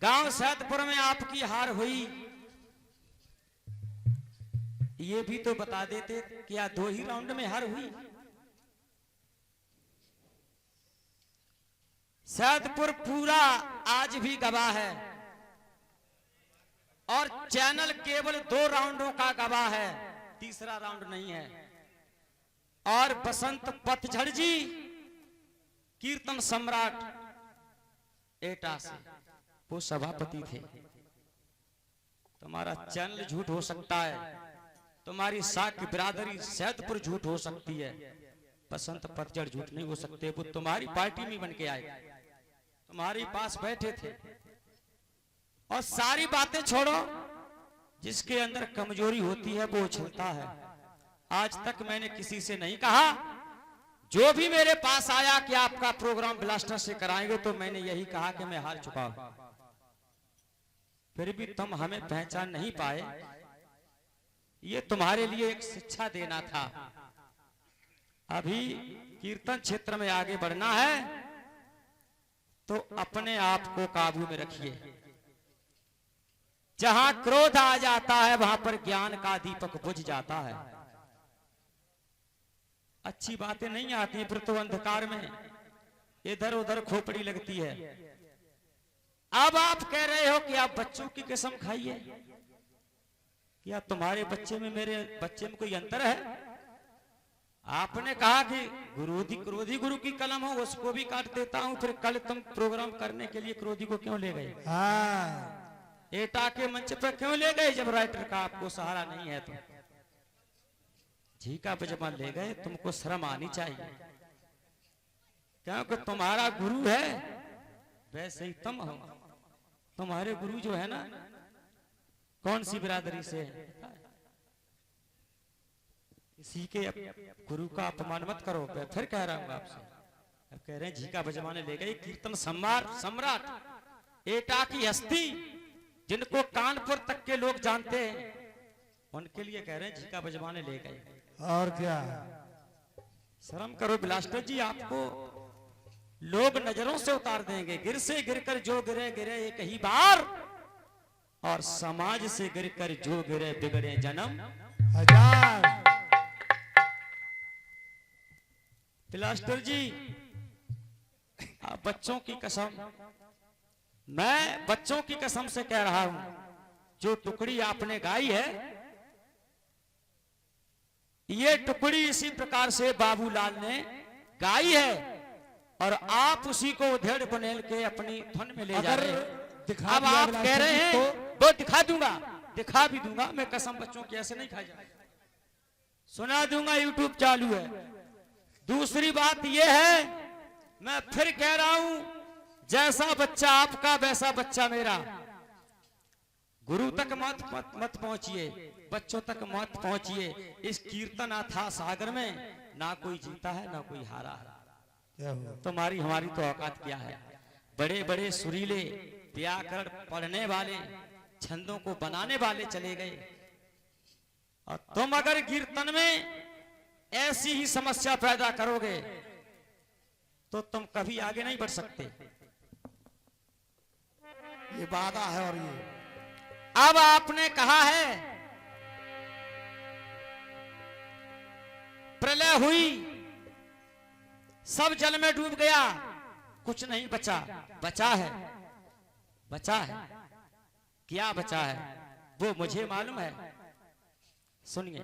गांव सैदपुर में आपकी हार हुई, ये भी तो बता देते, क्या 2 ही राउंड में हार हुई? सैदपुर पूरा आज भी गवाह है और चैनल केवल 2 राउंडों का गवाह है, तीसरा राउंड नहीं है। और बसंत पतझड़ जी कीर्तन सम्राट एटा से वो सभापति थे। तुम्हारा चैनल झूठ हो सकता है, तुम्हारी साख बिरादरी सैदपुर झूठ हो सकती है, बसंत पतझड़ झूठ नहीं हो सकते। वो तुम्हारी पार्टी में बन के आए, तुम्हारे पास बैठे थे। और सारी बातें छोड़ो, जिसके अंदर कमजोरी होती है वो उछलता है। आज तक मैंने किसी से नहीं कहा, जो भी मेरे पास आया कि आपका प्रोग्राम ब्लास्टर से कराएंगे, तो मैंने यही कहा कि मैं हार चुका हूं। फिर भी तुम हमें पहचान नहीं पाए, ये तुम्हारे लिए एक शिक्षा देना था। अभी कीर्तन क्षेत्र में आगे बढ़ना है तो अपने आप को काबू में रखिए। जहां क्रोध आ जाता है वहां पर ज्ञान का दीपक बुझ जाता है। अच्छी बातें नहीं आती, फिर तो अंधकार में इधर उधर खोपड़ी लगती है। अब आप कह रहे हो कि आप बच्चों की कसम खाइए, क्या तुम्हारे बच्चे में मेरे बच्चे में कोई अंतर है? आपने कहा कि क्रोधी गुरु की कलम हो, उसको भी काट देता हूं। फिर कल तुम प्रोग्राम करने के लिए क्रोधी को क्यों ले गए? एटा के मंच पर क्यों ले गए जब राइटर का आपको सहारा नहीं है? तो झीका बजमान ले गए, तुमको शर्म आनी चाहिए, क्योंकि तुम्हारा गुरु है वैसे ही तुम हो। तुम्हारे गुरु जो है ना, कौन सी बिरादरी से है? इसी के गुरु का अपमान मत करो। मैं फिर कह रहा हूं आपसे, अब कह रहे हैं झीका बजवाने ले गए कीर्तन सम्राट एटा की हस्ती, जिनको कानपुर तक के लोग जानते हैं, उनके लिए कह रहे हैं झीका बजवाने ले गए। और क्या? शर्म करो ब्लास्टर जी, आपको लोग नजरों से उतार देंगे। गिर से गिरकर जो गिरे गिरे एक ही बार, और समाज से गिरकर जो गिरे बिगड़े जन्म हजार। ब्लास्टर जी, आप बच्चों की कसम, मैं बच्चों की कसम से कह रहा हूं, जो टुकड़ी आपने गाई है, ये टुकड़ी इसी प्रकार से बाबूलाल ने गाई है, और आप उसी को उधेड़ बुनेल के अपनी धुन में ले जा रहे हैं। अब आप कह रहे हैं तो दिखा दूंगा, दिखा भी दूंगा मैं, कसम बच्चों की ऐसे नहीं खाई जाए, सुना दूंगा, यूट्यूब चालू है। दूसरी बात यह है, मैं फिर कह रहा हूं, जैसा बच्चा आपका वैसा बच्चा मेरा। गुरु तक मत पहुंचिए, बच्चों तक मत पहुंचिए। इस कीर्तन अथाह सागर में ना कोई जीता है ना कोई हारा है। तुम्हारी हमारी तो औकात क्या है? बड़े बड़े सुरीले व्याकरण पढ़ने वाले, छंदों को बनाने वाले चले गए, और तुम अगर कीर्तन में ऐसी ही समस्या पैदा करोगे तो तुम कभी आगे नहीं बढ़ सकते। ये वादा है। और ये अब आपने कहा है प्रलय हुई, सब जल में डूब गया, कुछ नहीं बचा। बचा है, बचा है, क्या बचा है वो मुझे मालूम है। सुनिए,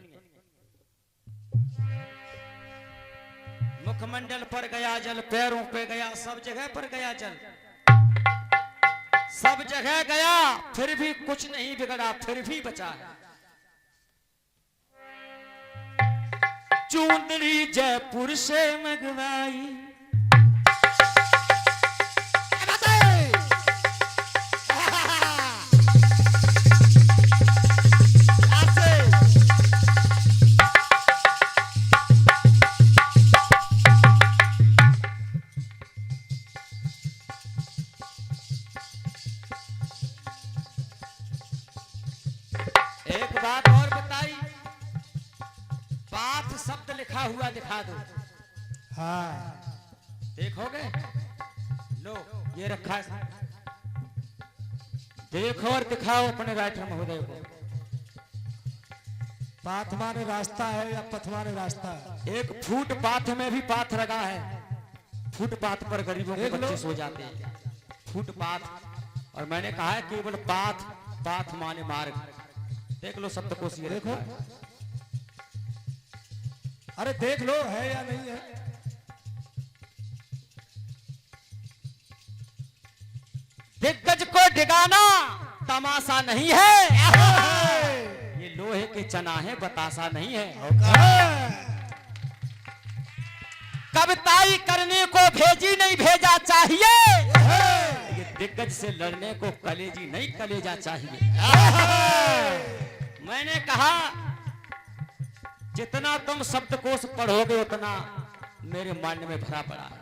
मुखमंडल पर गया जल, पैरों पे गया, सब जगह पर गया जल, सब जगह गया, फिर भी कुछ नहीं बिगड़ा, फिर भी बचा है। चूंदड़ी जयपुर से मंगवाई, एक बात और बताई, पाठ शब्द लिखा हुआ दिखा दो। हाँ, देखोगे? लो ये रखा है, देखो और दिखाओ अपने राइटर महोदय को। पाथ माने रास्ता है या पथ माने रास्ता है? एक फुटपाथ में भी पाथ लगा है। फुटपाथ पर गरीबों के देख लो। बच्चे सो जाते हैं। फुटपाथ, और मैंने कहा है केवल पाथ, पाथ माने मार्ग। देख लो शब्दकोश ये देखो। देखो, अरे देख लो है या नहीं है। दिग्गज को डिगाना तमाशा नहीं है, ये लोहे के चना है बतासा नहीं है। कविताई करने को भेजी नहीं भेजा चाहिए, ये दिग्गज से लड़ने को कलेजी नहीं कलेजा चाहिए। मैंने कहा जितना तुम शब्दकोश पढ़ोगे उतना मेरे मन में भरा पड़ा है,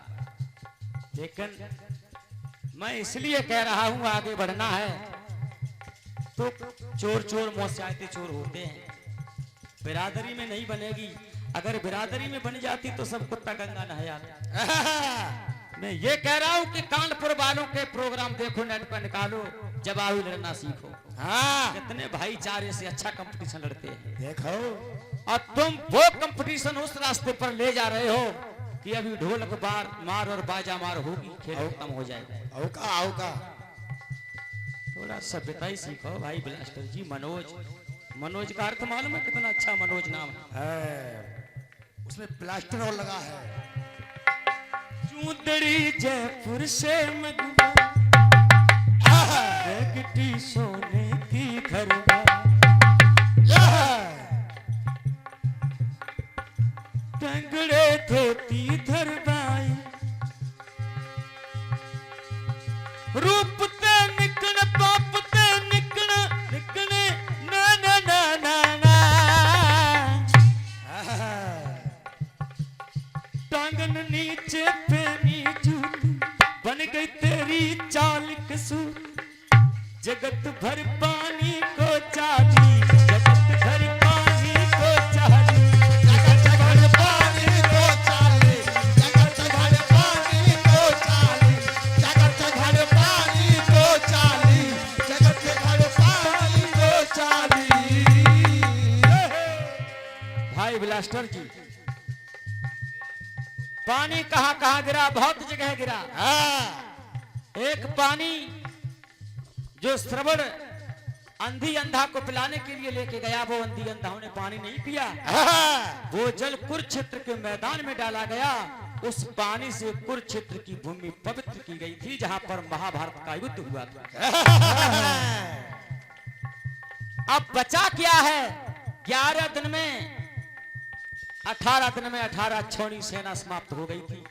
लेकिन मैं इसलिए कह रहा हूं आगे बढ़ना है। तो चोर चोर मौसियाते चोर होते हैं, बिरादरी में नहीं बनेगी। अगर बिरादरी में बन जाती तो सब कुत्ता गंगा नहाया। मैं ये कह रहा हूं कि कानपुर वालों के प्रोग्राम देखो, नेट पर निकालो, जवाबी लड़ना सीखो। हाँ, कितने भाईचारे से अच्छा कंपटीशन लड़ते हैं देखो। और तुम वो कंपटीशन उस रास्ते पर ले जा रहे हो कि अभी ढोलक बार मार और बाजा मार होगी, खेल खत्म हो जाएगा। औका औका। थोड़ा सभ्यता ही सीखो भाई ब्लास्टर जी। मनोज, मनोज का अर्थ मालूम है कितना अच्छा मनोज नाम है, उसमें प्लास्टर और लगा है। चूंदड़ी जयपुर से मगवा, रगटी सोने की घरवा, टंगड़े धोती धरवाई, रूप ते निकण पाप ते निकण निकणे ना ना ना ना ना, टांगन नीचे पहनी जूती, बन गई तेरी चाल कसूर, जगत भर पानी को चाली, जगत भर पानी को चाली, जगत भर पानी को चाले, जगत भर पानी को चाले, जगत भर पानी को चाले, जगत भर पानी को चाले। भाई ब्लास्टर जी, पानी कहां कहां गिरा? बहुत जगह गिरा। एक पानी जो श्रवण अंधी अंधा को पिलाने के लिए लेके गया, वो अंधी अंधाओं ने पानी नहीं पिया। वो जल कुरुक्षेत्र के मैदान में डाला गया। उस पानी से कुरुक्षेत्र की भूमि पवित्र की गई थी, जहां पर महाभारत का युद्ध हुआ था। अब बचा क्या है? 11 दिन में 18 दिन में 18 छोड़ी सेना समाप्त हो गई थी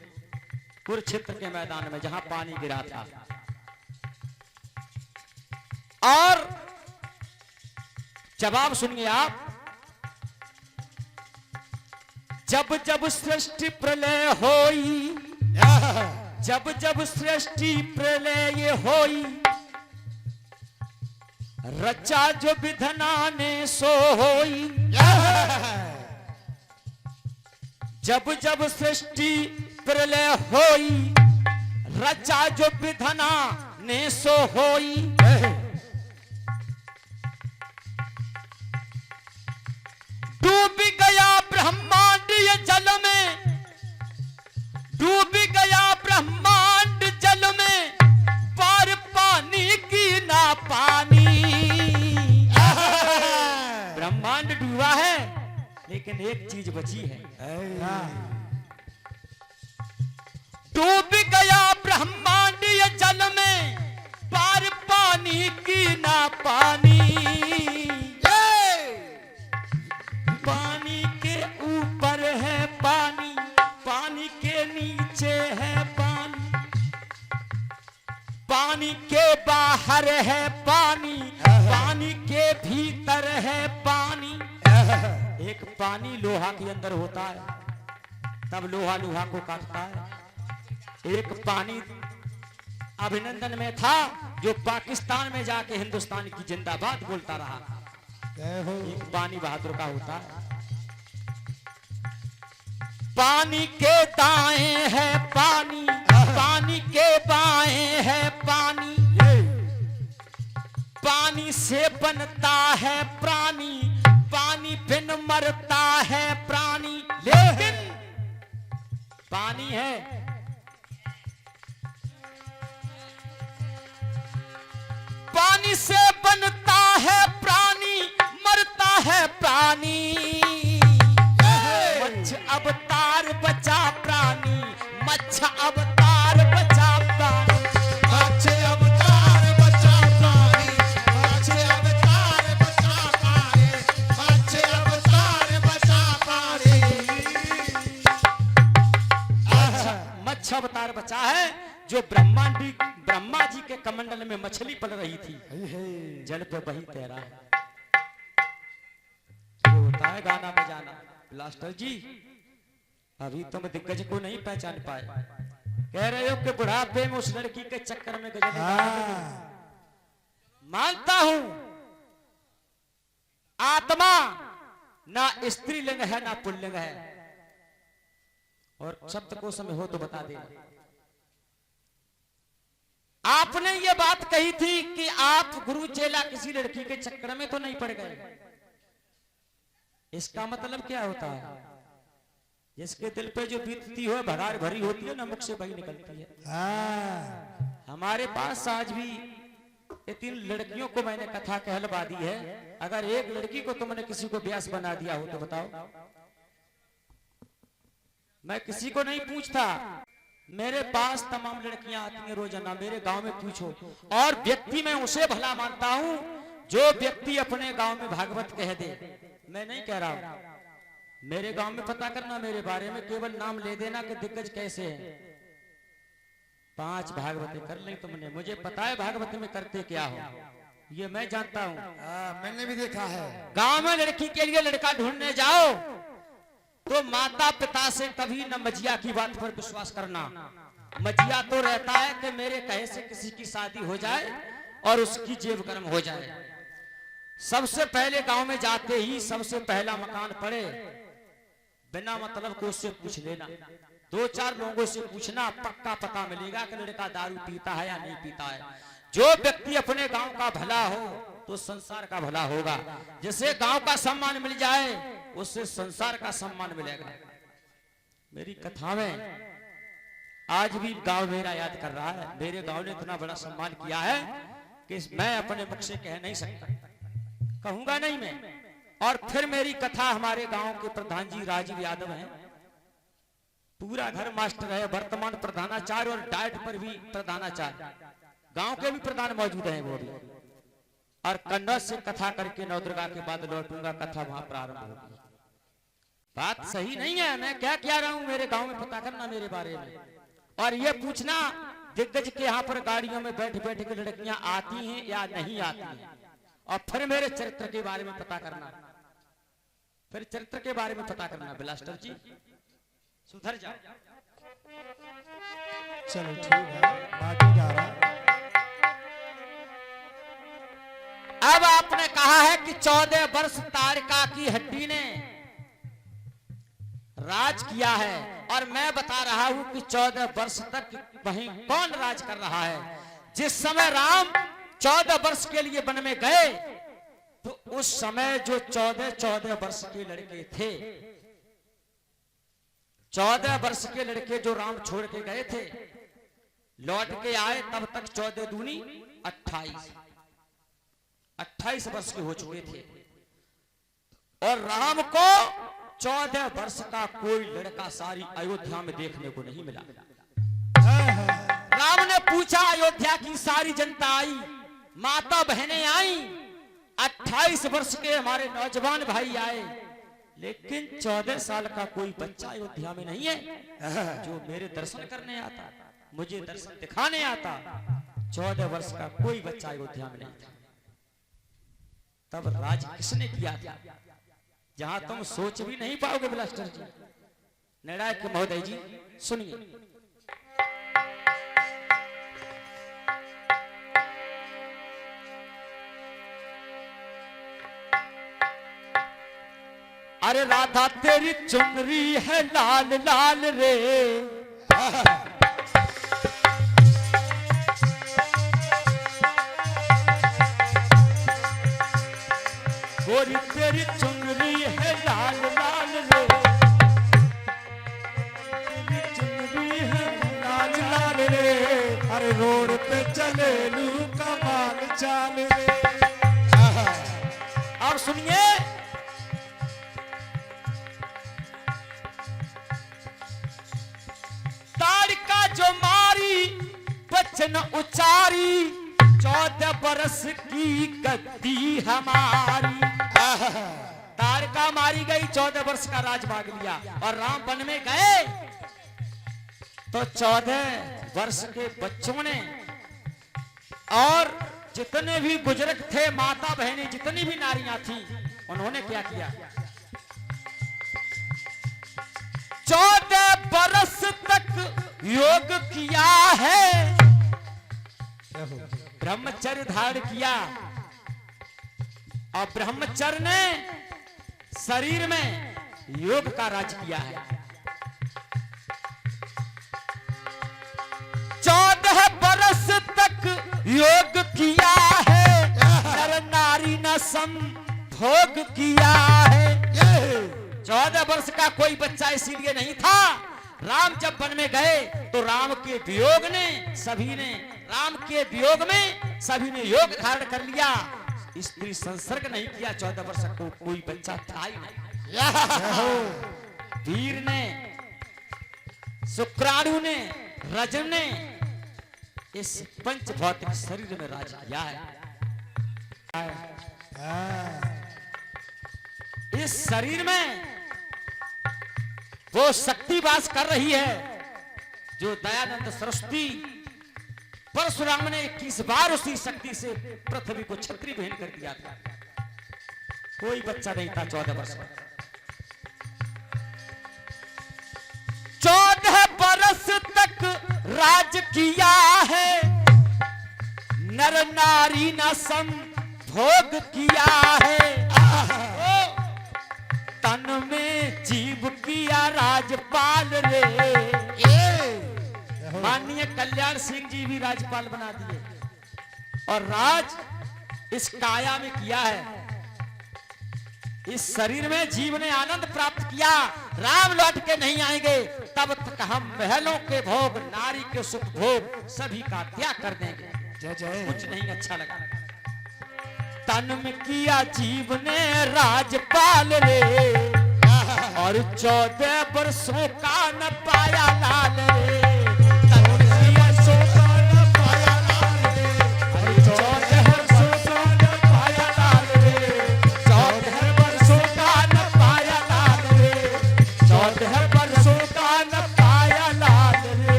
कुरुक्षेत्र के मैदान में, जहां पानी गिरा था। और जवाब सुनिए आप। जब जब सृष्टि प्रलय होई, जब जब सृष्टि प्रलय होई, रचा जो विधना ने सो होई। जब जब सृष्टि प्रलय होई, रचा जो विधना ने सो होई। डूब गया ब्रह्मांड ये जल में, डूब गया ब्रह्मांड जल में, पार पानी की ना पानी। ब्रह्मांड डूबा है, लेकिन एक चीज बची है। डूब गया ब्रह्मांड ये जल में, पार पानी की ना पानी। पानी के ऊपर है पानी, पानी के नीचे है पानी, पानी के बाहर है पानी, पानी के भीतर है पानी। एक पानी लोहा के अंदर होता है, तब लोहा लोहा को काटता है। एक पानी अभिनंदन में था, जो पाकिस्तान में जाके हिंदुस्तान की जिंदाबाद बोलता रहा। एक पानी बहादुर का होता है। पानी के दाएं है पानी, पानी के बाएं है पानी, पानी से बनता है प्राणी, पानी बिन मरता है प्राणी, लेकिन पानी है। पानी से बनता है प्राणी, मरता है प्राणी। मच्छ अवतार बचा प्राणी, मच्छ अवतार बचा प्राणी, मच्छ अवतार बचा प्राणी, मच्छ अवतार बचा प्राणी, मच्छ अवतार बचा प्राणी। मच्छ अवतार बचा है, जो ब्रह्मा जी के कमंडल में मछली पल रही थी, जल पे वही तैरा है। ये होता है गाना बजाना। ब्लास्टर जी, अभी तुम दिग्गज को नहीं पहचान पाए। कह रहे हो कि बुढ़ापे में उस लड़की के चक्कर में गजल मानता हूं, आत्मा ना स्त्रीलिंग है ना पुल्लिंग है। और शब्दकोश में हो तो बता देना। आपने ये बात कही थी कि आप गुरु चेला किसी लड़की के चक्कर में तो नहीं पड़ गए। इसका मतलब क्या होता है? जिसके दिल पे जो बीतती हो भगार भरी होती है ना, मुख से वही निकलती है। हमारे पास आज भी ये 3 लड़कियों को मैंने कथा कहलवा दी है। अगर एक लड़की को तुमने किसी को ब्यास बना दिया हो तो बताओ। मैं किसी को नहीं पूछता, मेरे पास तमाम लड़कियां आती हैं रोजाना। मेरे गांव में पूछो, और व्यक्ति मैं उसे भला मानता हूं जो व्यक्ति अपने गांव में भागवत कह दे। मैं नहीं कह रहा हूं, मेरे गांव में पता करना मेरे बारे में, केवल नाम ले देना कि दिग्गज कैसे हैं। 5 भागवतें कर ली तुमने, मुझे पता है भागवत में करते क्या हो, ये मैं जानता हूं। मैंने भी देखा है। गांव में लड़की के लिए लड़का ढूंढने जाओ तो माता पिता से कभी न मजिया की बात पर विश्वास करना। मजिया तो रहता है कि मेरे कहे से किसी की शादी हो जाए और उसकी जेब गर्म हो जाए। सबसे पहले गांव में जाते ही सबसे पहला मकान पड़े, बिना मतलब को उससे पूछ लेना। 2-4 लोगों से पूछना, पक्का पता मिलेगा कि लड़का दारू पीता है या नहीं पीता है। जो व्यक्ति अपने गांव का भला हो तो संसार का भला होगा। जिसे गांव का सम्मान मिल जाए उससे संसार का सम्मान मिलेगा। मेरी कथा में आज भी गांव मेरा याद कर रहा है। मेरे गांव ने इतना बड़ा सम्मान किया है कि मैं अपने मुख से कह नहीं सकता, कहूंगा नहीं मैं। और फिर मेरी कथा हमारे गांव के प्रधान जी राजीव यादव हैं। पूरा घर मास्टर है, वर्तमान प्रधानाचार्य और डाइट पर भी प्रधानाचार्य। गांव के भी प्रधान मौजूद हैं वो भी। और कन्नौज से कथा करके नवदुर्गा के बाद लौटूंगा, कथा वहां प्रारंभ होगी। बात सही नहीं है, मैं क्या कह रहा हूं मेरे गांव में पता करना मेरे बारे में। और ये पूछना दिग्गज के यहाँ पर गाड़ियों में बैठ बैठ के लड़कियां आती हैं या नहीं आती हैं। और फिर मेरे चरित्र के बारे में पता करना, फिर चरित्र के बारे में पता करना। ब्लास्टर जी सुधर जाओ। चलो ठीक है, बाकी जा रहा। अब आपने कहा है कि 14 वर्ष तारिका की हड्डी ने राज किया है, और मैं बता रहा हूं कि 14 वर्ष तक वहीं कौन राज कर रहा है। जिस समय राम 14 वर्ष के लिए वन में गए तो उस समय जो 14 वर्ष के लड़के थे, 14 वर्ष के लड़के जो राम छोड़ के गए थे, लौट के आए तब तक 14 दूनी 28 वर्ष के हो चुके थे। और राम को 14 वर्ष का कोई लड़का सारी अयोध्या में देखने को नहीं मिला। राम ने पूछा, अयोध्या की सारी जनता आई, माता बहनें आई, 28 वर्ष के हमारे नौजवान भाई आए, लेकिन 14 साल का कोई बच्चा अयोध्या में नहीं है जो मेरे दर्शन करने आता, मुझे दर्शन दिखाने आता। 14 वर्ष का कोई बच्चा अयोध्या में नहीं था। तब राज किसने किया था, जहां तुम सोच भी नहीं पाओगे। ब्लास्टर जी, निर्णायक महोदय जी सुनिए। अरे राधा तेरी चुनरी है लाल लाल रे, चले लू कमाल चाल रे। और सुनिए, ताड़का जो मारी बचन उचारी, 14 बरस की गद्दी हमारी। ताड़का मारी गई, 14 वर्ष का राज मांग लिया। और राम वन में गए तो 14 वर्ष के बच्चों ने और जितने भी बुजुर्ग थे, माता बहनें, जितनी भी नारियां थी, उन्होंने क्या किया? 14 बरस तक योग किया है, ब्रह्मचर्य धारण किया। और ब्रह्मचर्य ने शरीर में योग का राज किया है। 14 बरस तक योग किया है, नर नारी न संभोग किया है। 14 वर्ष का कोई बच्चा इसीलिए नहीं था। राम जब वन में गए तो राम के वियोग में सभी ने योग धारण कर लिया। स्त्री संसर्ग नहीं किया। 14 वर्ष को कोई बच्चा था ही नहीं। वीर ने, शुक्राणु ने, रजन ने इस पंच भौतिक शरीर में राज किया है। इस शरीर में वो शक्ति वास कर रही है जो दयानंद सरस्वती परशुराम ने 21 बार उसी शक्ति से पृथ्वी को छत्री भेद कर दिया था। कोई बच्चा नहीं था 14 वर्ष का। 14 बरस तक राज किया है, नर नारी न संभोग किया है। तन में जीव किया राजपाल रे। माननीय कल्याण सिंह जी भी राज्यपाल बना दिए और राज इस काया में किया है। इस शरीर में जीव ने आनंद प्राप्त किया। राम लौट के नहीं आएंगे तब तक हम महलों के भोग, नारी के सुख भोग सभी का त्याग कर देंगे। जय जय। कुछ नहीं अच्छा लगा। तन में किया जीव ने राजपाल रे, और 14 वर्षों का न पाया लाल रे।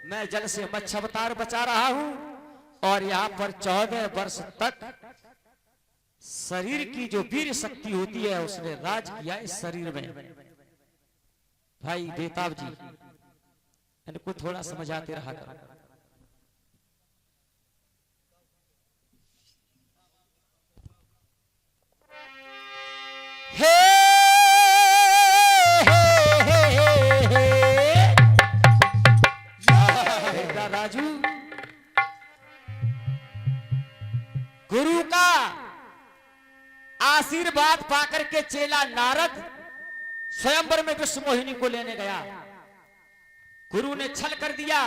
मैं जल से मत्स्य अवतार बचा रहा हूं और यहाँ पर 14 वर्ष तक शरीर की जो वीर शक्ति होती है उसने राज किया इस शरीर में। भाई बेताब जी इनको थोड़ा समझाते रहा करो। राजू, गुरु का आशीर्वाद पाकर के चेला नारद स्वयंवर में विश्व मोहिनी को लेने गया। गुरु ने छल कर दिया।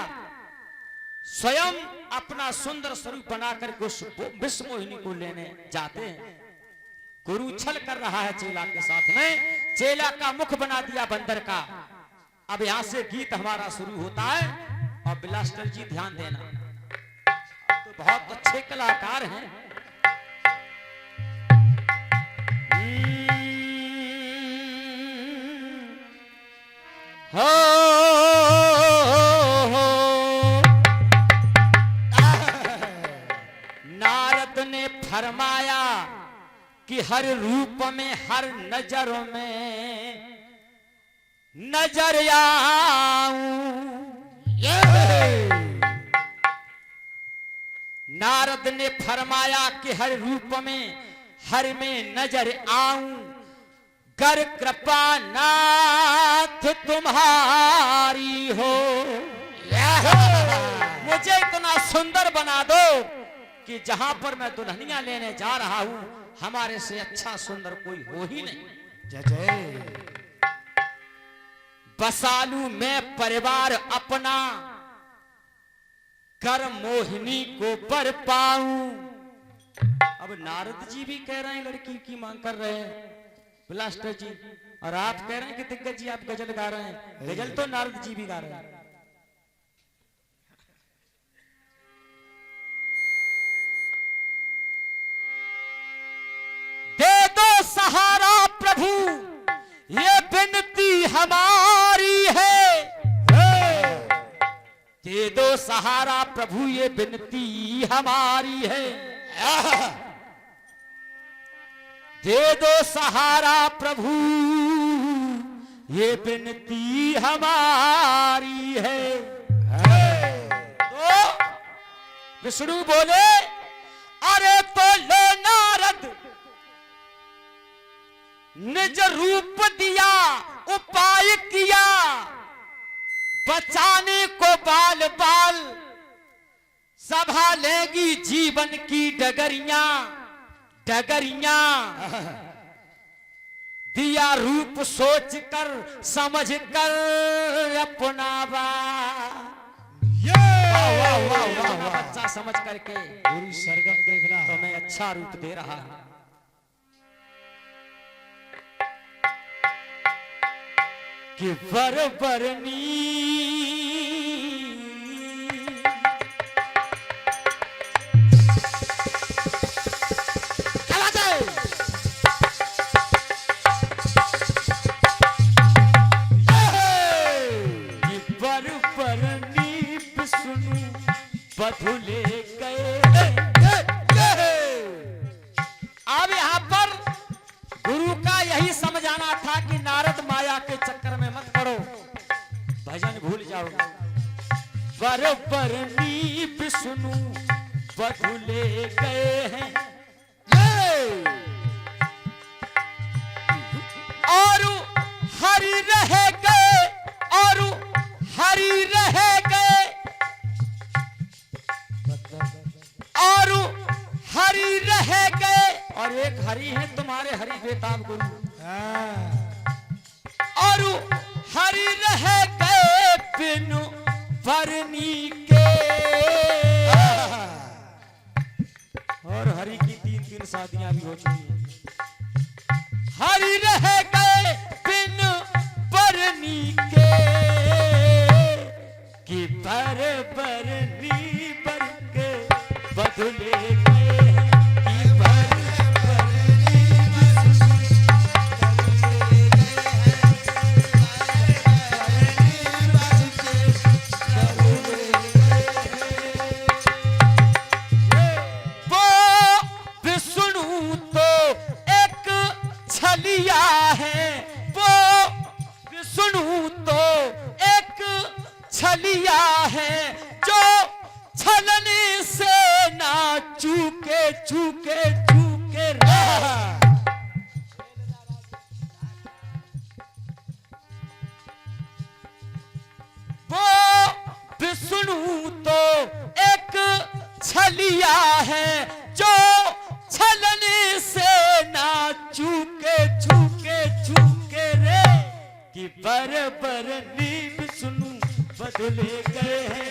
स्वयं अपना सुंदर स्वरूप बनाकर विश्व मोहिनी को लेने जाते हैं। गुरु छल कर रहा है चेला के साथ में। चेला का मुख बना दिया बंदर का। अब यहां से गीत हमारा शुरू होता है और बिलासकर जी ध्यान देना, तो बहुत अच्छे कलाकार हैं। नारद ने फरमाया कि हर रूप में, हर नजरों में नजर आऊं। नारद ने फरमाया कि हर रूप में, हर में नजर आऊं। कर कृपा नाथ तुम्हारी हो, मुझे इतना सुंदर बना दो कि जहां पर मैं दुल्हनियां लेने जा रहा हूं हमारे से अच्छा सुंदर कोई हो ही नहीं। जय जय। बसालू मैं परिवार अपना, कर मोहिनी को बर पाऊं। अब नारद जी भी कह रहे हैं लड़की की मांग कर रहे हैं ब्लास्टर जी, और आप कह रहे हैं कि दिग्गज जी आप गजल गा रहे हैं। गजल तो नारद जी भी गा रहे हैं। दे दो सहारा प्रभु ये विनती हमारी है, दे दो सहारा प्रभु ये विनती हमारी है, दे दो सहारा प्रभु ये विनती हमारी है। तो विष्णु बोले अरे तो लो नारद, निज रूप दिया उपाय किया, बचाने को बाल बाल सभा लेगी जीवन की डगरियां डगरियां। दिया रूप सोच कर समझ कर अपना बच्चा समझ करके पूरी सरगम देखना तो मैं अच्छा रूप दे रहा हूं। कि बरबरनी बधुले गए। अब यहाँ पर गुरु का यही समझाना था कि नारद माया के चक्कर में मत पड़ो, भजन भूल जाओ। बरबरनी विष्णु बधुले गए हैं और हरि रह गए, और हरि रह गए, और हरि रह गए, और एक हरि है तुम्हारे हरि बेताब गुरु, और हरि रह गए बिनु बरनी के। और हरि की 3-3 शादियां भी हो चुकी हैं। हरि रह गए बिनु बरनी के, कि बरबरनी बर के बदले गए हैं, कि बरबरनी वो विष्णु तो एक छलिया है, वो विष्णु तो एक छलिया है, जो छलने से ना चूके चूके चूके रहा। वो विष्णु तो एक छलिया है, जो छलने से ना चूके चूके चूके रे, कि बरबरनी विष्णु बदले गए हैं,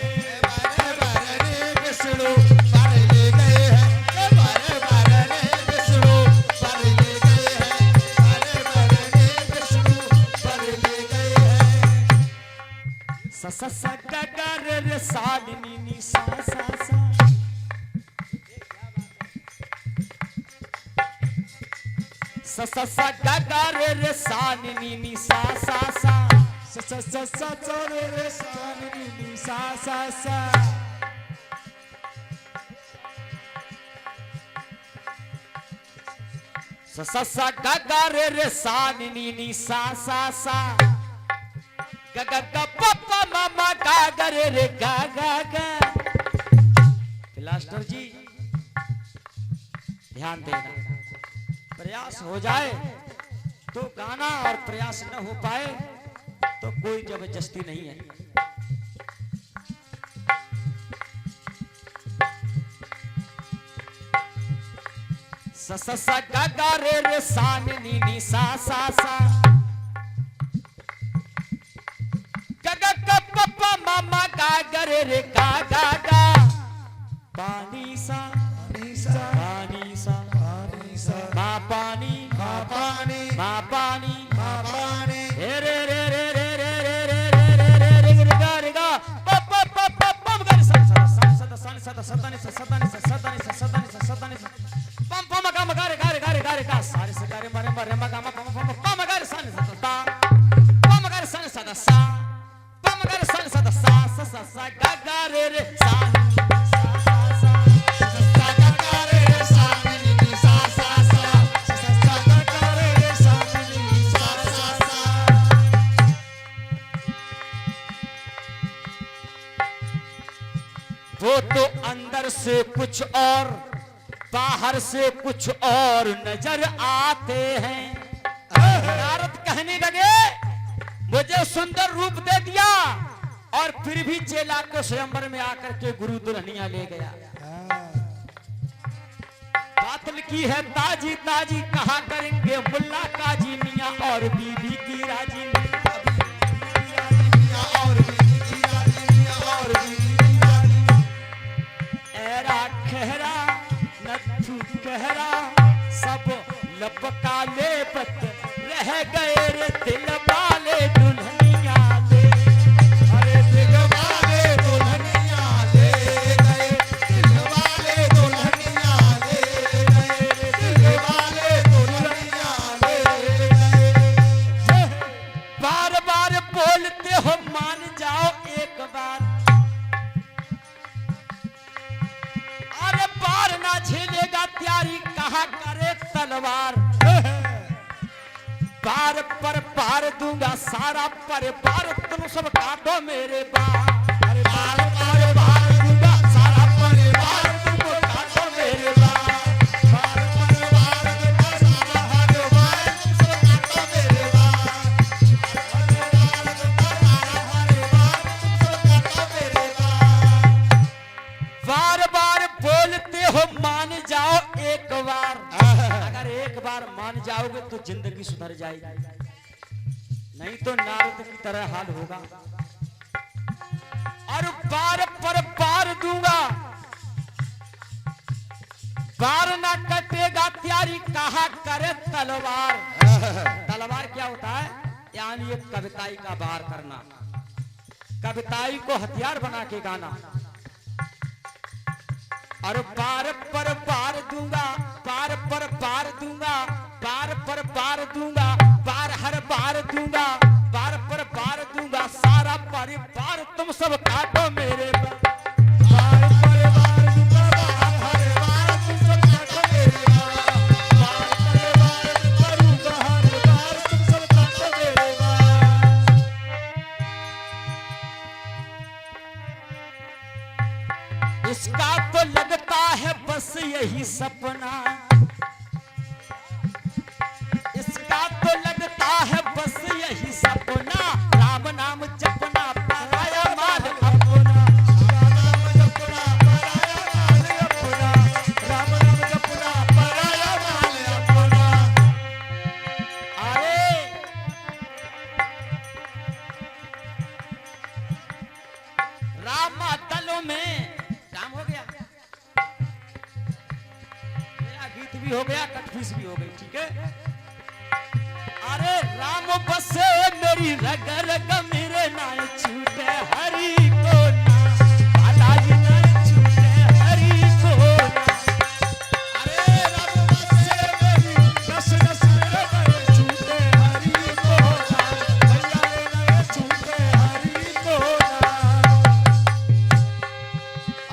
विष्णु बदले गए हैं, बरबरनी विष्णु बदले गए हैं, बरबरनी विष्णु बदले गए हैं। सा सा सा गा गा रे रे सा नी नी सा सा सा, सा सा सा गा गा रे रे सा नी नी सा सा सा, सा सा सा सा सा रे रे सा नी नी सा सा सा। सा सा सा गा गा रे रे सा नी नी सा सा सा, गा गा गा पापा मामा गा गा रे रे गा गा गा। ब्लास्टर जी ध्यान देना, प्रयास हो जाए तो गाना, और प्रयास न हो पाए तो कोई जबरदस्ती नहीं है। सा सा सा गा गा रे रे सा नी नी सा सा सा, मामा गा गरे रे गा गा गा पानी सा पानी सा माँ पानी माँ पानी रे रे रे रे रे रे रे रे रे रे रे रे गा रे गा पप पप पप पप पप गा सा सा सा सा सा सा सदानी सा सदानी सा सदानी सा सदानी सा सदानी सा पम पम गा गा रे गा रे गा रे गा रे गा सारे से गा रे मारे मारे मा गा मा पम पम पम गा रे सा सा सा पम गा रे सा सा सा पम गा रे सा सा सा सा सा गा गा रे रे सा वो तो अंदर से कुछ और बाहर से कुछ और नजर आते हैं। नारद कहने लगे मुझे सुंदर रूप दे दिया और फिर भी चेला को स्वयंवर में आकर के गुरु दुल्हनिया ले गया। बात की है ताजी ताजी कहा करेंगे मुल्ला काजी मियां और बीबी की राजी खहरा नथु कहरा सब लपका ले पत रह गए रे दिल वाले दुल्हनिया ले अरे दिल वाले दुल्हनिया ले गए दिल वाले दुल्हनिया ले गए दिल वाले दुल्हनिया ले गए। बार बार बोलते हो मान जाओ एक बार ना झेलेगा त्यारी कहा करे तलवार पार पर पार दूंगा सारा पर पार तुम सब काटो मेरे बार अरे पार पर पार दूंगा सारा पर पार तुम काटो मेरे बार पार पर पार दूंगा सारा पर पार तुम सब काटो मेरे बार बार बोलते हो मान जाओ एक बार अगर एक बार मान जाओगे तो जिंदगी सुधर जाएगी नहीं तो नारद की तरह हाल होगा। और बार पर पार दूंगा बार ना कटेगा त्यारी कहा करे तलवार। तलवार क्या होता है यानी एक कविताई का वार करना कविताई को हथियार बना के गाना और पार पर पार दूंगा पार पर पार दूंगा पार पर पार दूंगा पार हर पार दूंगा पार पर पार दूंगा सारा परिवार तुम सब काटो मेरे पार पर पार दूंगा पार हर पार तुम सब काटो मेरे पार पर पार दूंगा हर पार तुम सब काटो मेरे इसका तो लगता है बस यही सपना इसका तो लगता है बस यही सपना राम नाम जपना पराया माल अपना राम नाम जपना पराया माल अपना राम नाम जपना पराया माल अपना। अरे राम दलों में काम हो गया मेरा गीत भी हो गया कटफिस भी हो गई ठीक है। अरे राम बसे मेरी रग रग मेरे नाय छूटे हरि को ना बालाजी नाय छूटे हरि को ना। अरे राम बसे मेरी रस रस मेरे नाय छूटे हरि को ना भैया नाय छूटे हरि को ना।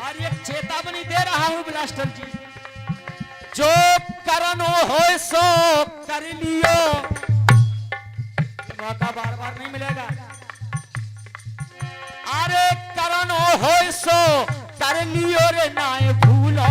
और एक चेतावनी दे रहा हूं ब्लास्टर जी जो करनो हो सो कर लियो मौका बार बार नहीं मिलेगा। अरे करनो हो सो कर लियो रे नाय भूलो